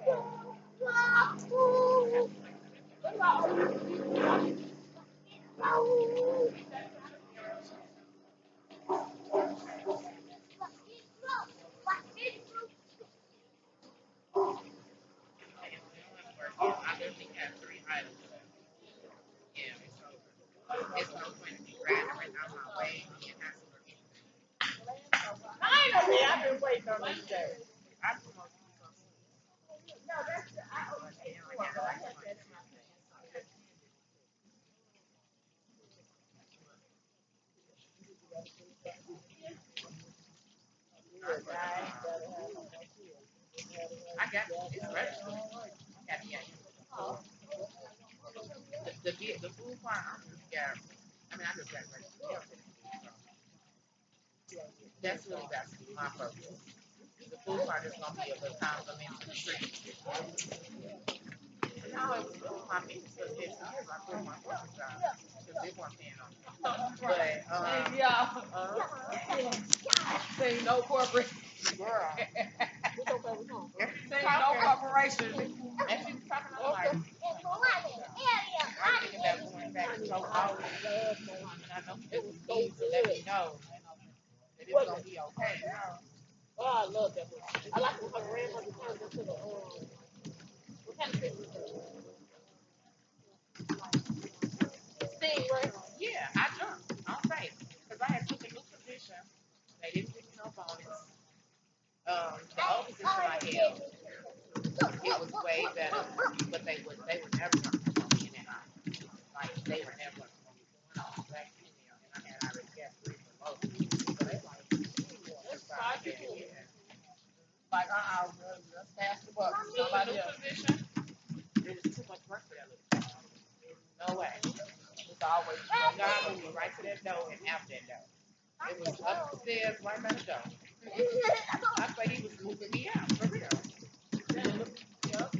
roll. Rock and roll. Rock and roll. I literally have 3 items left. Yeah, it's over. It's no point in me riding right out my way and not for anything. I know me. I've been waiting on this day. I promote people. No, that's the, I only ate 4, but I had that in my pants. I got it's registered. Yeah, yeah. The food part, I'm just scared. I mean, I just got registered. That's really that's my purpose. The food part is gonna be a little complimentary. No, it was really my business for 10 years. I quit my corporate job because they weren't paying on it. But Say no corporate. girl, and she was Say no talking, corporation. and she was talking. I'm like, I'm thinking about going back so often, and I know it was need to let me know that it's gonna be okay. You know? Oh, I love that movie. I like when her grandmother turns into the what kind of fish was that? Stingray. Yeah, I jumped on faith because I had took a new position. They didn't give me no bonus. The old position I held, it was way better, but they were never going to promote me in that line. Like they were never going to promote me going on black female, and I had already got 3 promotions. So they like, That's five people. yeah. Like, let's pass the buck. Took a Somebody new else. position. It was too much work for that little job. No way. It's always God moved me right to that door and out that door. It was up the stairs, right by the door. I thought he was moving me out for real.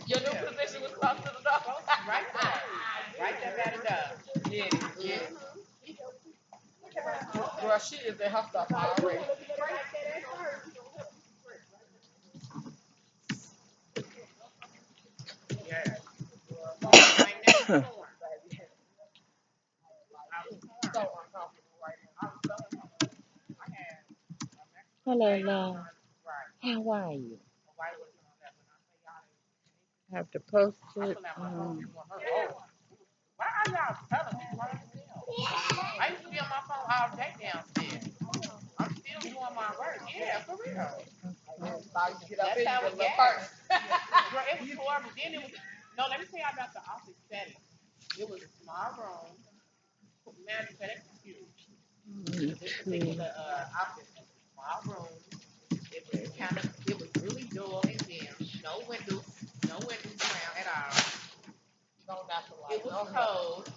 Your new position was close to the door. Right there. Right there by the door. Yeah. Girl, she is in her stuff already. Yeah. Right next to the door. I was So torn. uncomfortable right now. I was so uncomfortable. I had a Mexican Hello, lady love. on right. How are you? A white person on that when I say y'all I have to post I it. feel like my phone is on her. Oh. Why are y'all telling me wrong as hell? I used to be on my phone all day downstairs. I'm still doing my work. Yeah, for real. That's how it got. Girl, it was horrible. Then it was no. Let me tell y'all about the office setting. It was a small room. Man, that's huge. This particular office was a small room. It was really dull and dim. No windows around at all. No natural light. It was cold.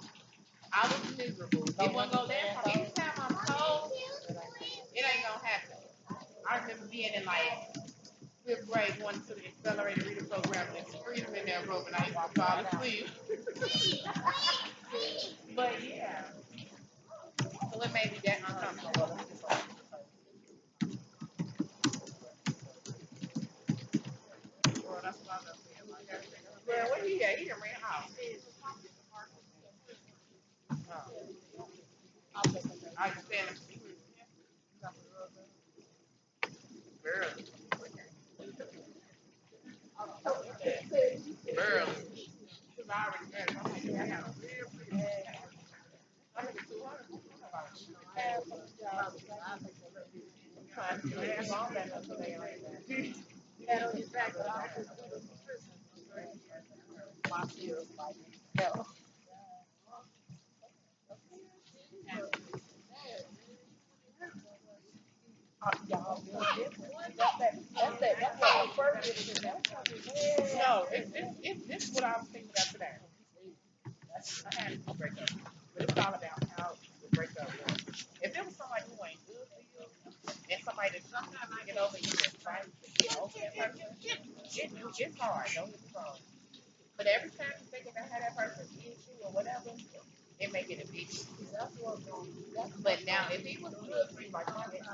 I was miserable. It wasn't gonna last. Anytime I'm cold, it ain't gonna happen. I remember being in like 5th grade going to the accelerated reading program and it's freezing in that room and I used to fall asleep. But yeah, so it made me that uncomfortable. Girl, that's what I was saying. Like, girl, where he at? He done ran off. I understand. Girl, girl. Because I already read it. I'm like, yeah, I got a real pretty bag. I'm in the 200. Trying to get on that today right now. Had on his back, but I was my ears like hell. That's what our first is. No, it's this is what I was thinking about today. I had a breakup, but it's all about how the breakup was. If it was somebody who ain't good for you, and somebody that's sometimes I get over you and fight to get over that person, it's hard. Don't get me wrong. But every time you think about how that person did you or whatever, it make it a big deal. But now, if he was good for you, like my ex,